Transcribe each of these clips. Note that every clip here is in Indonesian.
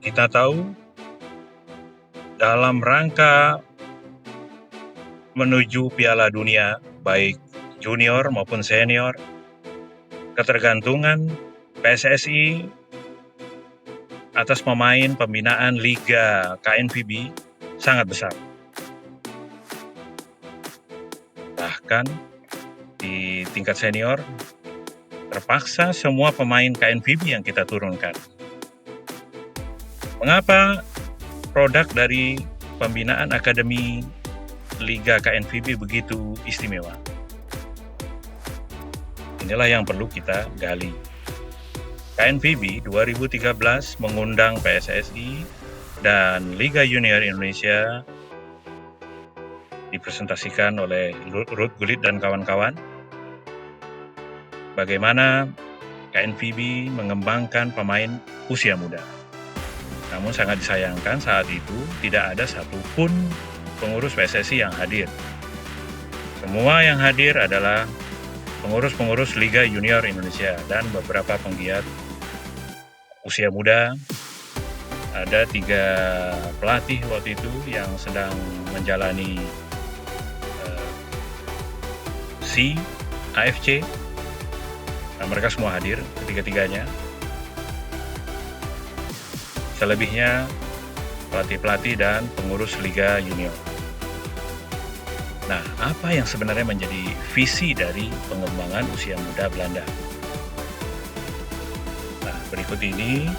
Kita tahu dalam rangka menuju Piala Dunia, baik junior maupun senior, ketergantungan PSSI atas pemain pembinaan Liga KNVB sangat besar. Bahkan di tingkat senior, terpaksa semua pemain KNVB yang kita turunkan. Mengapa produk dari pembinaan Akademi Liga KNVB begitu istimewa? Inilah yang perlu kita gali. KNVB 2013 mengundang PSSI dan Liga Junior Indonesia dipresentasikan oleh Ruth Gullit dan kawan-kawan. Bagaimana KNVB mengembangkan pemain usia muda. Namun sangat disayangkan saat itu tidak ada satupun pengurus PSSI yang hadir. Semua yang hadir adalah pengurus-pengurus Liga Junior Indonesia dan beberapa penggiat usia muda. Ada 3 pelatih waktu itu yang sedang menjalani AFC. Nah, mereka semua hadir, ketiga-tiganya. Selebihnya pelatih-pelatih dan pengurus Liga Junior. Nah, apa yang sebenarnya menjadi visi dari pengembangan usia muda Belanda? Nah, berikut ini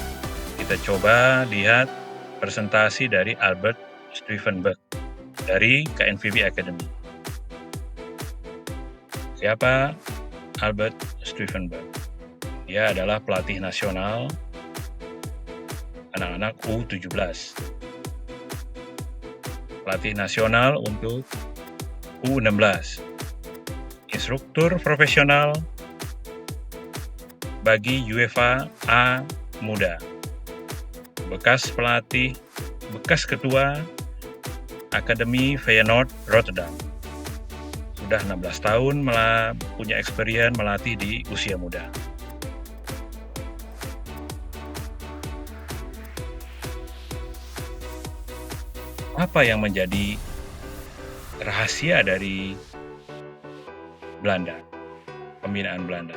kita coba lihat presentasi dari Albert Stuivenberg dari KNVB Academy. Siapa Albert Stuivenberg? Dia adalah pelatih nasional anak-anak U17. Pelatih nasional untuk U16. Instruktur profesional bagi UEFA A Muda. Bekas pelatih, bekas ketua Akademi Feyenoord Rotterdam. Sudah 16 tahun punya experience melatih di usia muda. Apa yang menjadi rahasia dari Belanda, pembinaan Belanda?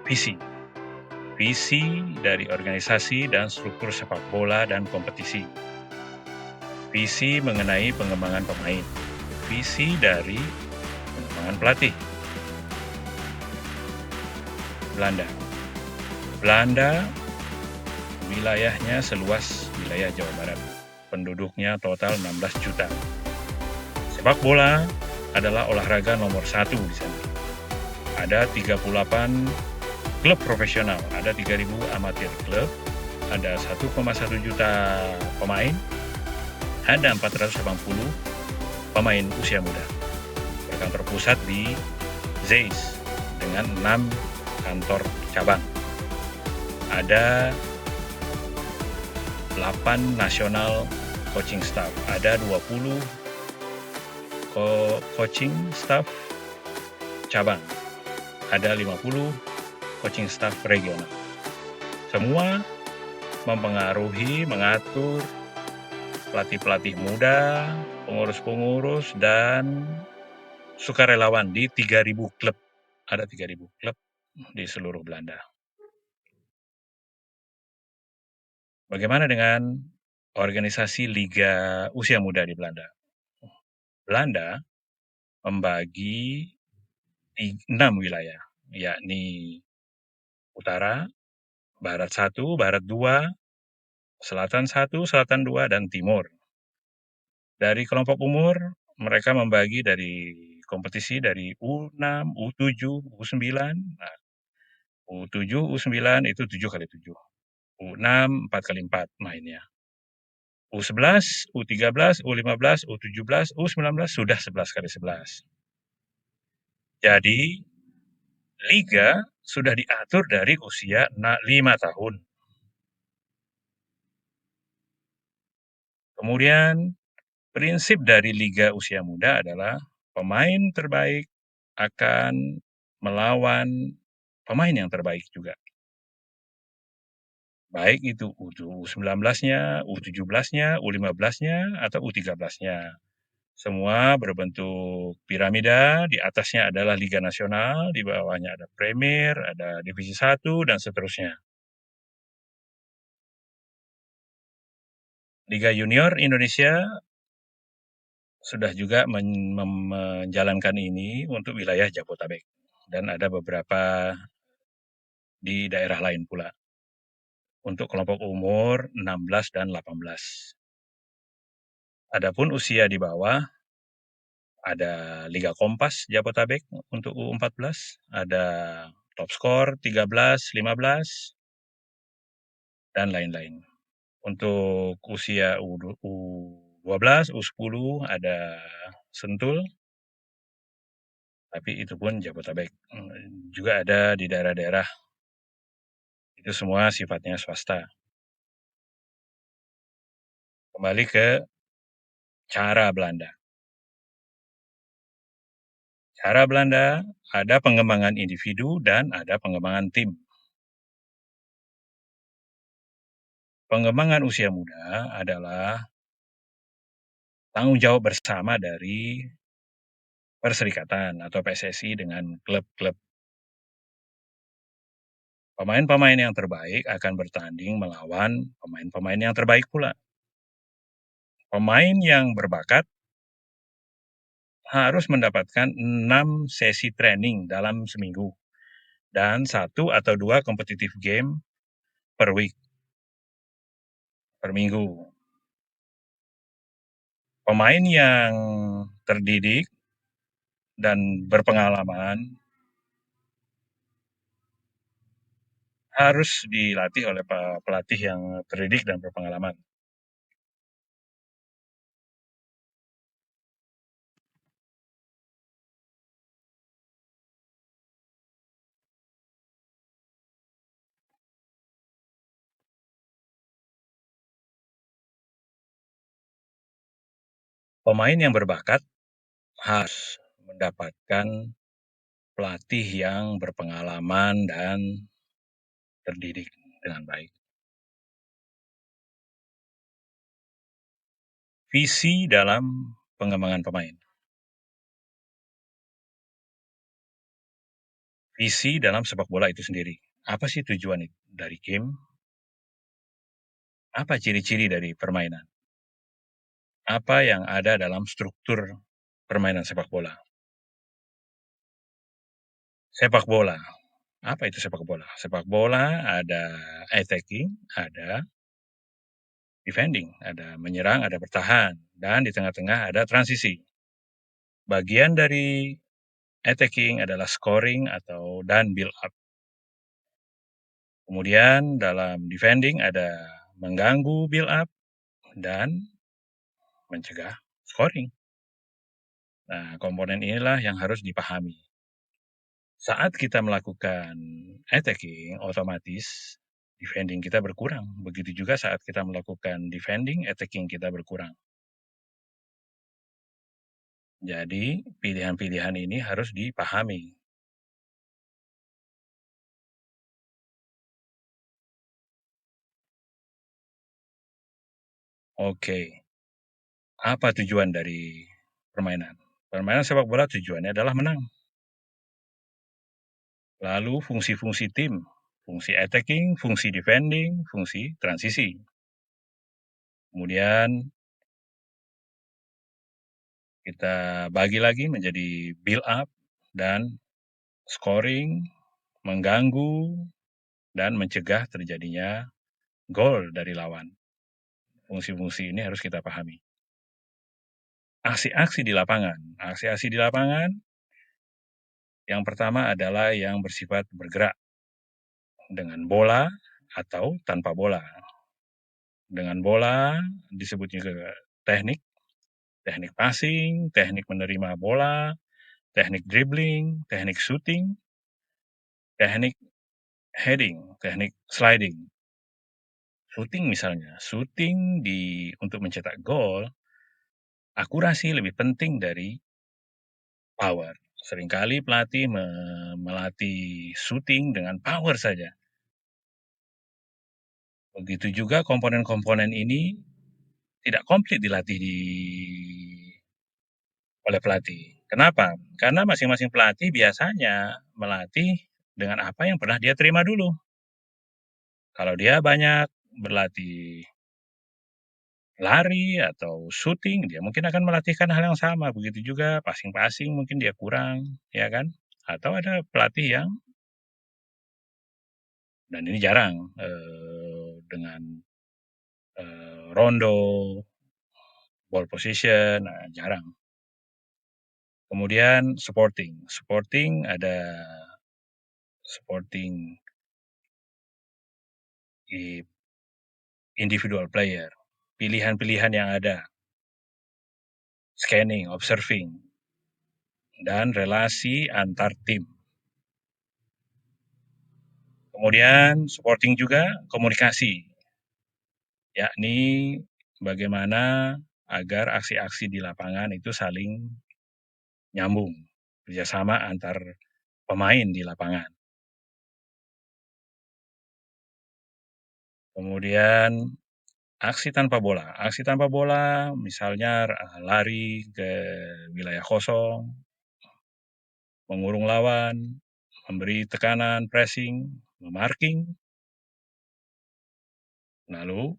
Visi dari organisasi dan struktur sepak bola dan kompetisi. Visi mengenai pengembangan pemain. Visi dari pengembangan pelatih. Belanda wilayahnya seluas wilayah Jawa Barat. Penduduknya total 16 juta. Sepak bola adalah olahraga nomor 1 di sana. Ada 38 klub profesional, ada 3.000 amatir klub, ada 1,1 juta pemain, ada 480 pemain usia muda. Berkantor pusat di Zeist dengan 6 kantor cabang. Ada 8 nasional coaching staff, ada 20 coaching staff cabang, ada 50 coaching staff regional. Semua mempengaruhi, mengatur pelatih-pelatih muda, pengurus-pengurus, dan sukarelawan di 3.000 klub. Ada 3.000 klub di seluruh Belanda. Bagaimana dengan organisasi Liga Usia Muda di Belanda? Belanda membagi 6 wilayah, yakni Utara, Barat 1, Barat 2, Selatan 1, Selatan 2, dan Timur. Dari kelompok umur, mereka membagi dari kompetisi dari U6, U7, U9. Nah, U7, U9 itu 7x7. U6, 4x4 mainnya. U11, U13, U15, U17, U19 sudah 11x11. Jadi, liga sudah diatur dari usia 5 tahun. Kemudian, prinsip dari liga usia muda adalah pemain terbaik akan melawan pemain yang terbaik juga. baik itu U19-nya, U17-nya, U15-nya, atau U13-nya. Semua berbentuk piramida, di atasnya adalah Liga Nasional, di bawahnya ada Premier, ada Divisi 1, dan seterusnya. Liga Junior Indonesia sudah juga menjalankan ini untuk wilayah Jabotabek, dan ada beberapa di daerah lain pula, untuk kelompok umur 16 dan 18. Adapun usia di bawah, ada Liga Kompas Jabotabek untuk U14, ada Top Skor 13, 15, dan lain-lain. Untuk usia U12, U10 ada Sentul, tapi itu pun Jabotabek. Juga ada di daerah-daerah, itu semua sifatnya swasta. Kembali ke cara Belanda. Cara Belanda ada pengembangan individu dan ada pengembangan tim. Pengembangan usia muda adalah tanggung jawab bersama dari perserikatan atau PSSI dengan klub-klub. Pemain-pemain yang terbaik akan bertanding melawan pemain-pemain yang terbaik pula. Pemain yang berbakat harus mendapatkan 6 sesi training dalam seminggu dan 1 atau 2 competitive game per week, per minggu. Pemain yang terdidik dan berpengalaman harus dilatih oleh pelatih yang terdidik dan berpengalaman. Pemain yang berbakat harus mendapatkan pelatih yang berpengalaman dan terdidik dengan baik. Visi dalam pengembangan pemain. Visi dalam sepak bola itu sendiri. Apa sih tujuan dari game? Apa ciri-ciri dari permainan? Apa yang ada dalam struktur permainan sepak bola? Sepak bola. Apa itu sepak bola? Sepak bola ada attacking, ada defending, ada menyerang, ada bertahan, dan di tengah-tengah ada transisi. Bagian dari attacking adalah scoring atau dan build up. Kemudian dalam defending ada mengganggu build up dan mencegah scoring. Nah, komponen inilah yang harus dipahami. Saat kita melakukan attacking, otomatis defending kita berkurang. Begitu juga saat kita melakukan defending, attacking kita berkurang. Jadi, pilihan-pilihan ini harus dipahami. Oke, apa tujuan dari permainan? Permainan sepak bola tujuannya adalah menang. Lalu fungsi-fungsi tim, fungsi attacking, fungsi defending, fungsi transisi. Kemudian kita bagi lagi menjadi build up dan scoring, mengganggu, dan mencegah terjadinya gol dari lawan. Fungsi-fungsi ini harus kita pahami. Aksi-aksi di lapangan. Aksi-aksi di lapangan yang pertama adalah yang bersifat bergerak dengan bola atau tanpa bola. Dengan bola disebut juga teknik, teknik passing, teknik menerima bola, teknik dribbling, teknik shooting, teknik heading, teknik sliding. Shooting misalnya, shooting untuk mencetak gol, akurasi lebih penting dari power. Seringkali pelatih melatih shooting dengan power saja. Begitu juga komponen-komponen ini tidak komplit dilatih oleh pelatih. Kenapa? Karena masing-masing pelatih biasanya melatih dengan apa yang pernah dia terima dulu. Kalau dia banyak berlatih lari atau shooting, dia mungkin akan melatihkan hal yang sama. Begitu juga passing-passing mungkin dia kurang, ya kan? Atau ada pelatih yang, dan ini jarang, dengan rondo, ball position, nah, jarang. Kemudian supporting ada supporting individual player, pilihan-pilihan yang ada, scanning, observing, dan relasi antar tim. Kemudian supporting juga komunikasi, yakni bagaimana agar aksi-aksi di lapangan itu saling nyambung, kerjasama antar pemain di lapangan. Kemudian aksi tanpa bola. Aksi tanpa bola misalnya lari ke wilayah kosong, mengurung lawan, memberi tekanan, pressing, memarking, lalu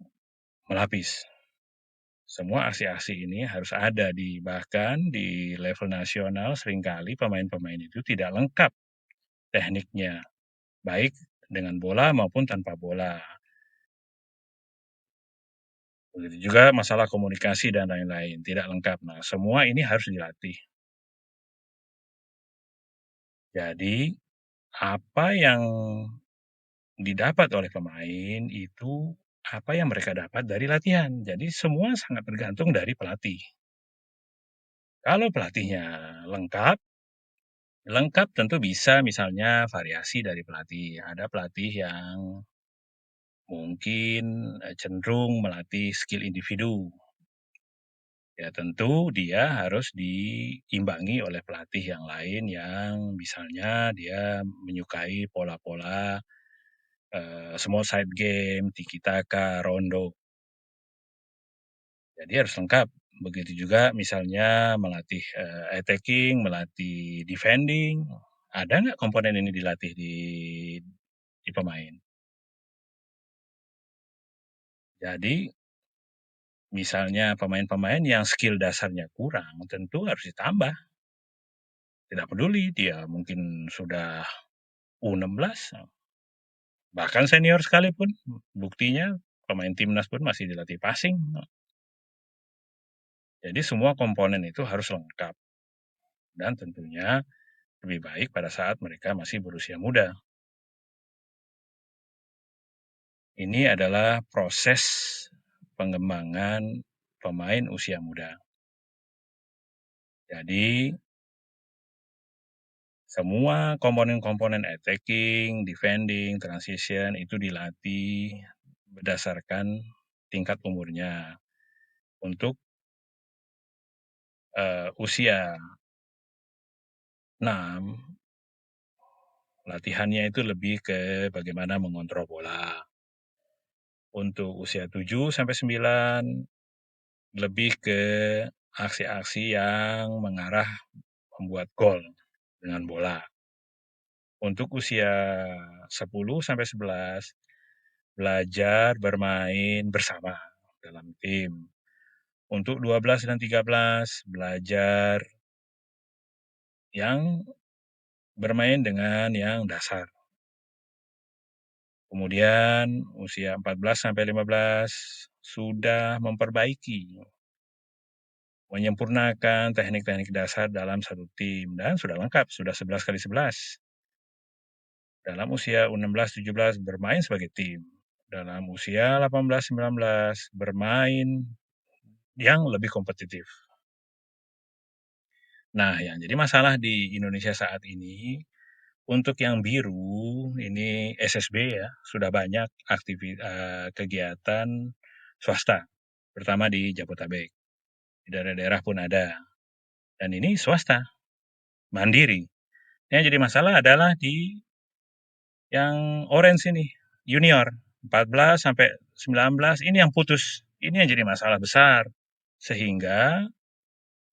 melapis. Semua aksi-aksi ini harus ada bahkan di level nasional seringkali pemain-pemain itu tidak lengkap tekniknya, baik dengan bola maupun tanpa bola. Begitu juga masalah komunikasi dan lain-lain, tidak lengkap. Nah, semua ini harus dilatih. Jadi, apa yang didapat oleh pemain itu apa yang mereka dapat dari latihan. Jadi semua sangat tergantung dari pelatih. Kalau pelatihnya lengkap, lengkap tentu bisa misalnya variasi dari pelatih. Ada pelatih yang mungkin cenderung melatih skill individu. Ya tentu dia harus diimbangi oleh pelatih yang lain yang misalnya dia menyukai pola-pola small side game, tiki taka, rondo. Jadi harus lengkap. Begitu juga misalnya melatih attacking, melatih defending. Ada nggak komponen ini dilatih di pemain? Jadi misalnya pemain-pemain yang skill dasarnya kurang, tentu harus ditambah. Tidak peduli dia mungkin sudah U16, bahkan senior sekalipun, buktinya pemain timnas pun masih dilatih passing. Jadi semua komponen itu harus lengkap. Dan tentunya lebih baik pada saat mereka masih berusia muda. Ini adalah proses pengembangan pemain usia muda. Jadi semua komponen-komponen attacking, defending, transition itu dilatih berdasarkan tingkat umurnya. Untuk usia 6, latihannya itu lebih ke bagaimana mengontrol bola. Untuk usia 7 sampai 9 lebih ke aksi-aksi yang mengarah membuat gol dengan bola. Untuk usia 10 sampai 11 belajar bermain bersama dalam tim. Untuk 12 dan 13 belajar yang bermain dengan yang dasar. Kemudian usia 14 sampai 15 sudah memperbaiki, menyempurnakan teknik-teknik dasar dalam satu tim dan sudah lengkap, sudah 11 kali 11. Dalam usia U16-17 bermain sebagai tim. Dalam usia 18-19 bermain yang lebih kompetitif. Nah, yang jadi masalah di Indonesia saat ini, untuk yang biru, ini SSB ya, sudah banyak kegiatan swasta, pertama di Jabodetabek. Di daerah-daerah pun ada. Dan ini swasta, mandiri. Yang jadi masalah adalah di yang orange ini, junior. 14 sampai 19 ini yang putus. Ini yang jadi masalah besar. Sehingga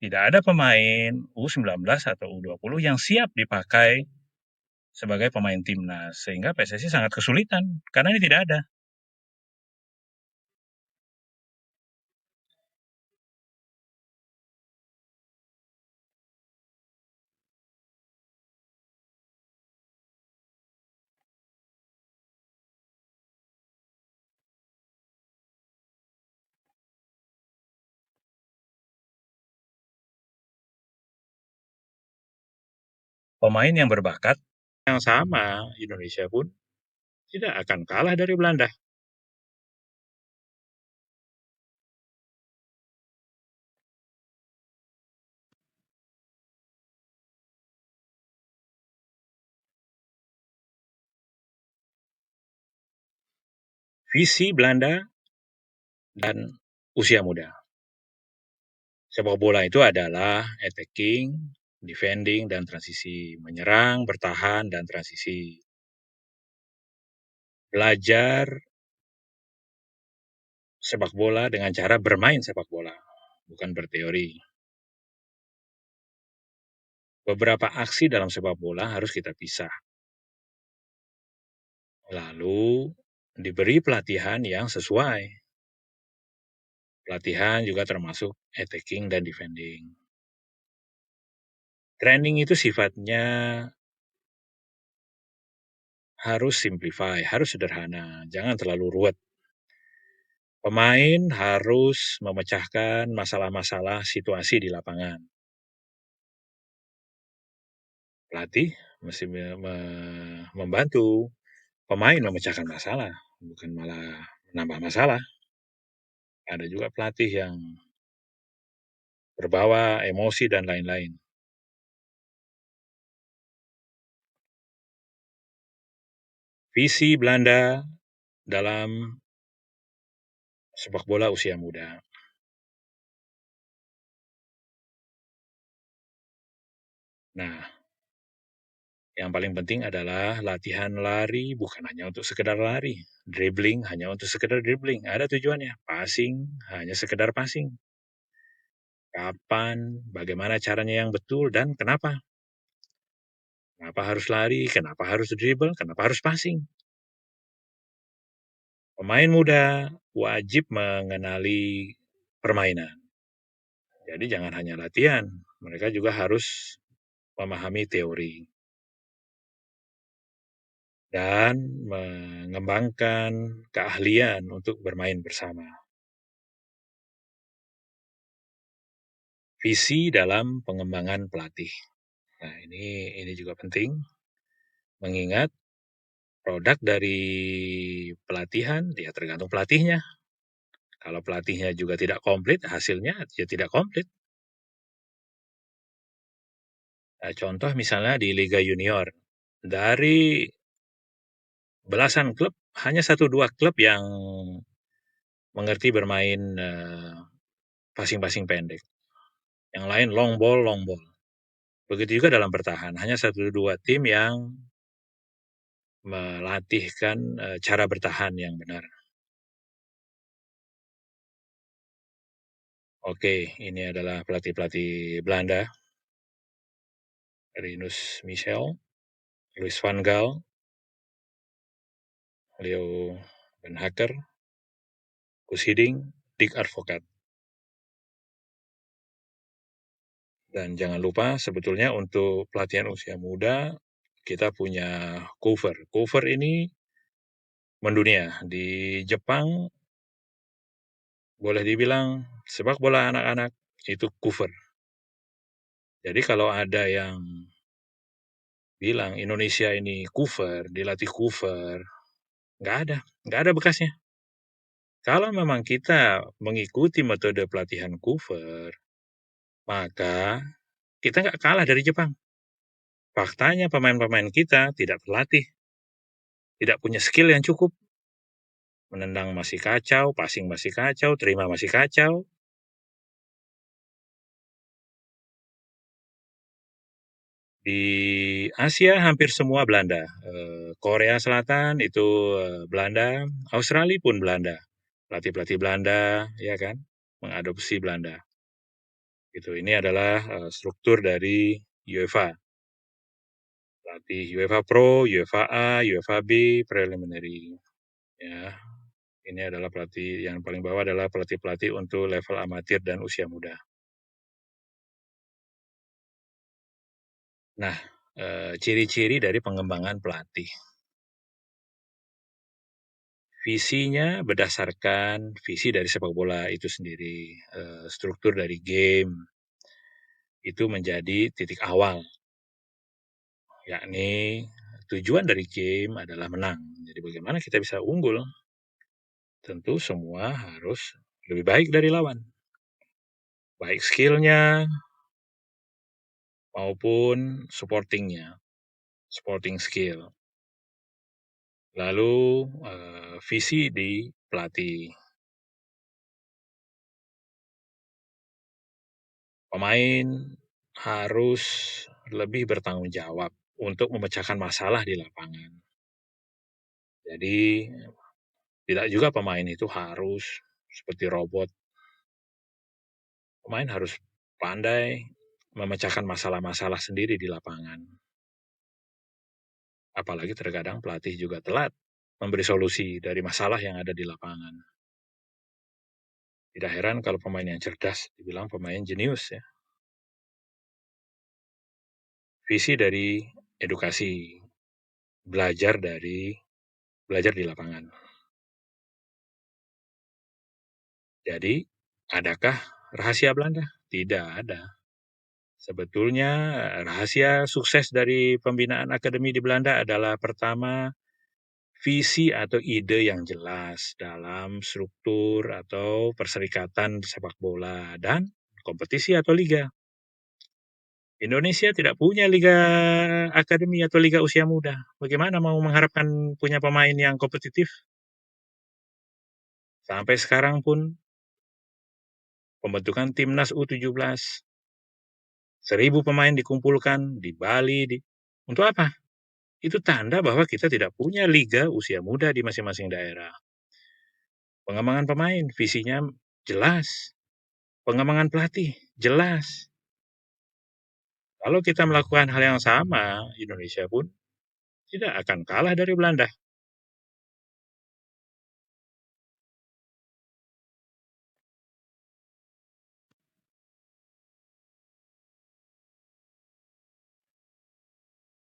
tidak ada pemain U19 atau U20 yang siap dipakai sebagai pemain timnas. Sehingga PSSI sangat kesulitan karena ini tidak ada. Pemain yang berbakat yang sama Indonesia pun tidak akan kalah dari Belanda. Visi Belanda dan usia muda. Sepak bola itu adalah attacking, defending, dan transisi. Menyerang, bertahan, dan transisi. Belajar sepak bola dengan cara bermain sepak bola, bukan berteori. Beberapa aksi dalam sepak bola harus kita pisah. Lalu diberi pelatihan yang sesuai. Pelatihan juga termasuk attacking dan defending. Training itu sifatnya harus simplify, harus sederhana, jangan terlalu ruwet. Pemain harus memecahkan masalah-masalah situasi di lapangan. Pelatih mesti membantu pemain memecahkan masalah, bukan malah menambah masalah. Ada juga pelatih yang berbawa emosi dan lain-lain. Visi Belanda dalam sepak bola usia muda. Nah, yang paling penting adalah latihan lari bukan hanya untuk sekedar lari. Dribbling hanya untuk sekedar dribbling. Ada tujuannya. Passing hanya sekedar passing. Kapan, bagaimana caranya yang betul, dan kenapa. Kenapa harus lari, kenapa harus dribble, kenapa harus passing. Pemain muda wajib mengenali permainan. Jadi jangan hanya latihan, mereka juga harus memahami teori. Dan mengembangkan keahlian untuk bermain bersama. Visi dalam pengembangan pelatih. Nah, ini juga penting, mengingat produk dari pelatihan, ya tergantung pelatihnya. Kalau pelatihnya juga tidak komplit, hasilnya ya tidak komplit. Nah, contoh misalnya di Liga Junior, dari belasan klub, hanya 1-2 klub yang mengerti bermain passing-passing pendek. Yang lain long ball, long ball. Begitu juga dalam bertahan, hanya 1-2 tim yang melatihkan cara bertahan yang benar. Oke, ini adalah pelatih-pelatih Belanda. Rinus Michel, Louis van Gaal, Leo Ben Hacker, Gus Hiddink, Dick Advocaat. Dan jangan lupa sebetulnya untuk pelatihan usia muda, kita punya cover. Cover ini mendunia. Di Jepang, boleh dibilang sepak bola anak-anak itu cover. Jadi kalau ada yang bilang Indonesia ini cover, dilatih cover, nggak ada bekasnya. Kalau memang kita mengikuti metode pelatihan cover, maka kita nggak kalah dari Jepang. Faktanya pemain-pemain kita tidak berlatih, tidak punya skill yang cukup. Menendang masih kacau, passing masih kacau, terima masih kacau. Di Asia hampir semua Belanda, Korea Selatan itu, Belanda, Australia pun Belanda. Pelatih-pelatih Belanda, ya kan, mengadopsi Belanda. Gitu, ini adalah, struktur dari UEFA. Pelatih UEFA Pro, UEFA A, UEFA B, Preliminary, ya. Ini adalah pelatih yang paling bawah adalah pelatih-pelatih untuk level amatir dan usia muda. Nah, ciri-ciri dari pengembangan pelatih. Visinya berdasarkan visi dari sepak bola itu sendiri, struktur dari game, itu menjadi titik awal, yakni tujuan dari game adalah menang. Jadi bagaimana kita bisa unggul? Tentu semua harus lebih baik dari lawan, baik skillnya maupun supportingnya, supporting skill. Lalu visi di pelatih, pemain harus lebih bertanggung jawab untuk memecahkan masalah di lapangan. Jadi tidak juga pemain itu harus seperti robot. Pemain harus pandai memecahkan masalah-masalah sendiri di lapangan. Apalagi terkadang pelatih juga telat memberi solusi dari masalah yang ada di lapangan. Tidak heran kalau pemain yang cerdas dibilang pemain jenius ya. Visi dari edukasi, belajar di lapangan. Jadi, adakah rahasia Belanda? Tidak ada. Sebetulnya rahasia sukses dari pembinaan akademi di Belanda adalah pertama, visi atau ide yang jelas dalam struktur atau perserikatan sepak bola dan kompetisi atau liga. Indonesia tidak punya liga akademi atau liga usia muda. Bagaimana mau mengharapkan punya pemain yang kompetitif? Sampai sekarang pun pembentukan timnas U17, 1.000 pemain dikumpulkan di Bali. Untuk apa? Itu tanda bahwa kita tidak punya liga usia muda di masing-masing daerah. Pengembangan pemain, visinya jelas. Pengembangan pelatih, jelas. Kalau kita melakukan hal yang sama, Indonesia pun tidak akan kalah dari Belanda.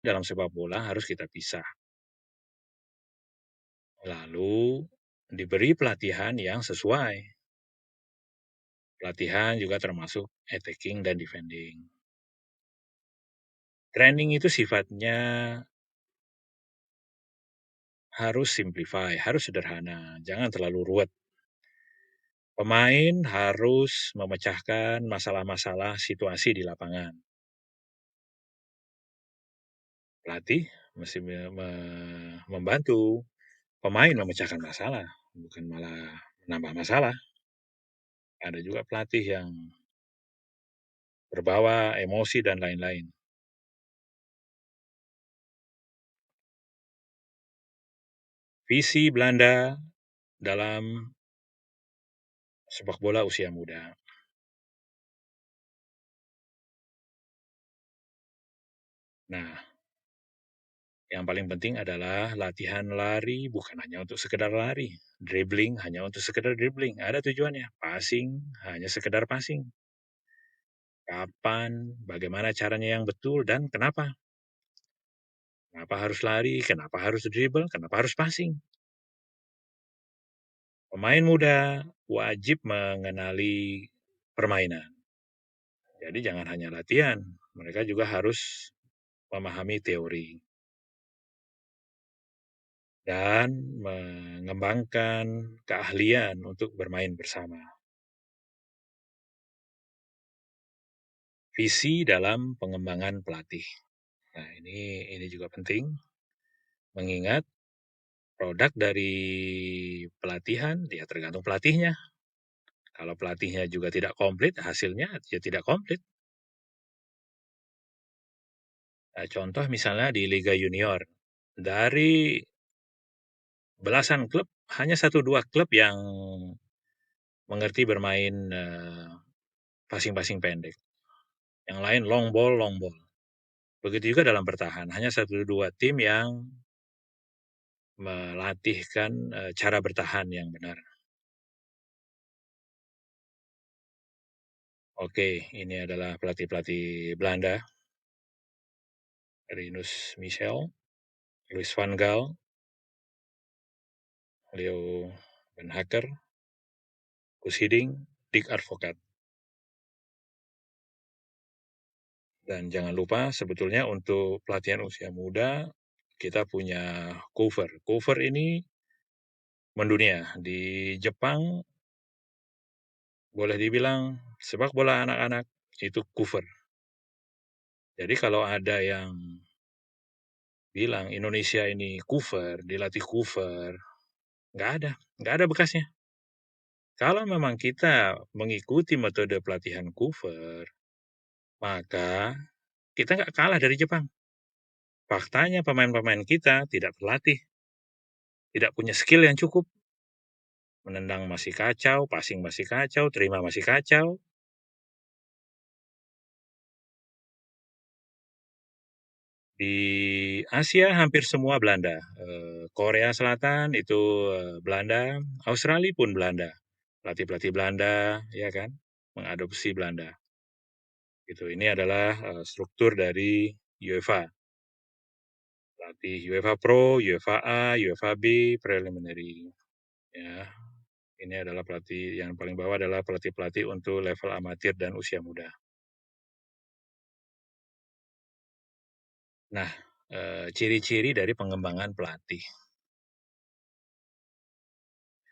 Dalam sepak bola harus kita pisah. Lalu diberi pelatihan yang sesuai. Pelatihan juga termasuk attacking dan defending. Training itu sifatnya harus simplify, harus sederhana, jangan terlalu ruwet. Pemain harus memecahkan masalah-masalah situasi di lapangan. Pelatih mesti membantu pemain memecahkan masalah, bukan malah menambah masalah. Ada juga pelatih yang berbawa emosi dan lain-lain. Visi Belanda dalam sepak bola usia muda. Nah, yang paling penting adalah latihan lari bukan hanya untuk sekedar lari. Dribbling hanya untuk sekedar dribbling. Ada tujuannya. Passing hanya sekedar passing. Kapan, bagaimana caranya yang betul, dan kenapa. Kenapa harus lari, kenapa harus dribble, kenapa harus passing. Pemain muda wajib mengenali permainan. Jadi jangan hanya latihan, mereka juga harus memahami teori dan mengembangkan keahlian untuk bermain bersama. Visi dalam pengembangan pelatih. Nah, ini juga penting, mengingat produk dari pelatihan ya tergantung pelatihnya. Kalau pelatihnya juga tidak komplit, hasilnya ya tidak komplit. Contoh misalnya di Liga Junior, dari belasan klub, hanya satu dua klub yang mengerti bermain passing-passing pendek. Yang lain long ball, long ball. Begitu juga dalam bertahan, hanya satu dua tim yang melatihkan cara bertahan yang benar. Oke, ini adalah pelatih-pelatih Belanda, Rinus Michel, Louis van Gaal, Leo Ben Hacker, Gus Hiddink, Dick Advocaat. Dan jangan lupa sebetulnya untuk pelatihan usia muda, kita punya cover. Cover ini mendunia. Di Jepang, boleh dibilang sepak bola anak-anak itu cover. Jadi kalau ada yang bilang Indonesia ini cover, dilatih cover, nggak ada bekasnya. Kalau memang kita mengikuti metode pelatihan cover, maka kita nggak kalah dari Jepang. Faktanya pemain-pemain kita tidak berlatih, tidak punya skill yang cukup. Menendang masih kacau, passing masih kacau, terima masih kacau. Di Asia hampir semua Belanda. Korea Selatan itu Belanda, Australia pun Belanda. Pelatih-pelatih Belanda, ya kan, mengadopsi Belanda. Gitu. Ini adalah struktur dari UEFA. Pelatih UEFA Pro, UEFA A, UEFA B, preliminary. Ya, ini adalah pelatih yang paling bawah adalah pelatih-pelatih untuk level amatir dan usia muda. Nah, ciri-ciri dari pengembangan pelatih.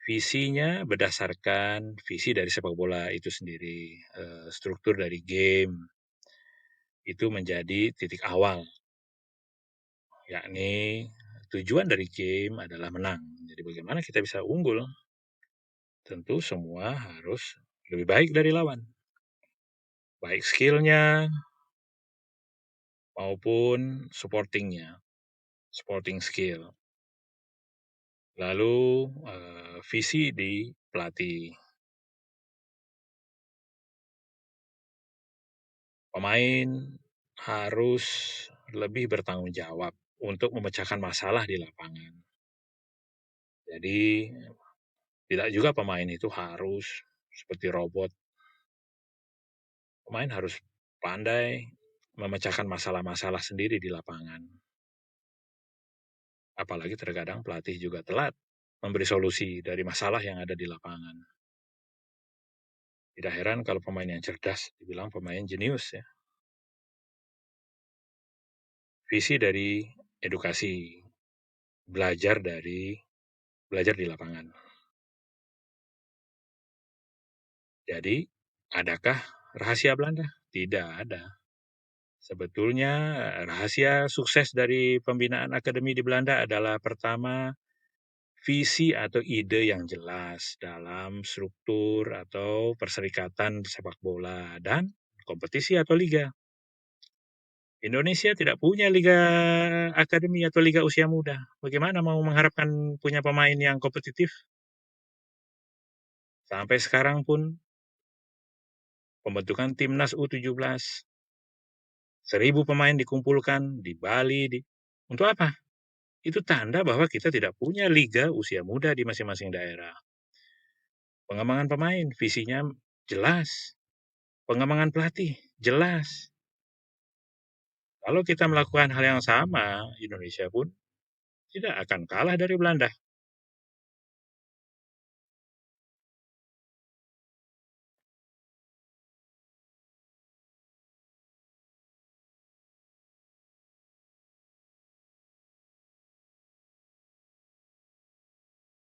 Visinya berdasarkan visi dari sepak bola itu sendiri, struktur dari game itu menjadi titik awal, yakni tujuan dari game adalah menang. Jadi bagaimana kita bisa unggul? Tentu semua harus lebih baik dari lawan, baik skillnya maupun supportingnya, supporting skill. Lalu visi di pelatih. Pemain harus lebih bertanggung jawab untuk memecahkan masalah di lapangan. Jadi tidak juga pemain itu harus seperti robot. Pemain harus pandai memecahkan masalah-masalah sendiri di lapangan. Apalagi terkadang pelatih juga telat memberi solusi dari masalah yang ada di lapangan. Tidak heran kalau pemain yang cerdas dibilang pemain jenius ya. Visi dari edukasi, belajar di lapangan. Jadi, adakah rahasia Belanda? Tidak ada. Sebetulnya rahasia sukses dari pembinaan akademi di Belanda adalah pertama, visi atau ide yang jelas dalam struktur atau perserikatan sepak bola dan kompetisi atau liga. Indonesia tidak punya liga akademi atau liga usia muda. Bagaimana mau mengharapkan punya pemain yang kompetitif? Sampai sekarang pun pembentukan timnas U17, 1.000 pemain dikumpulkan di Bali. Untuk apa? Itu tanda bahwa kita tidak punya liga usia muda di masing-masing daerah. Pengembangan pemain, visinya jelas. Pengembangan pelatih, jelas. Kalau kita melakukan hal yang sama, Indonesia pun tidak akan kalah dari Belanda.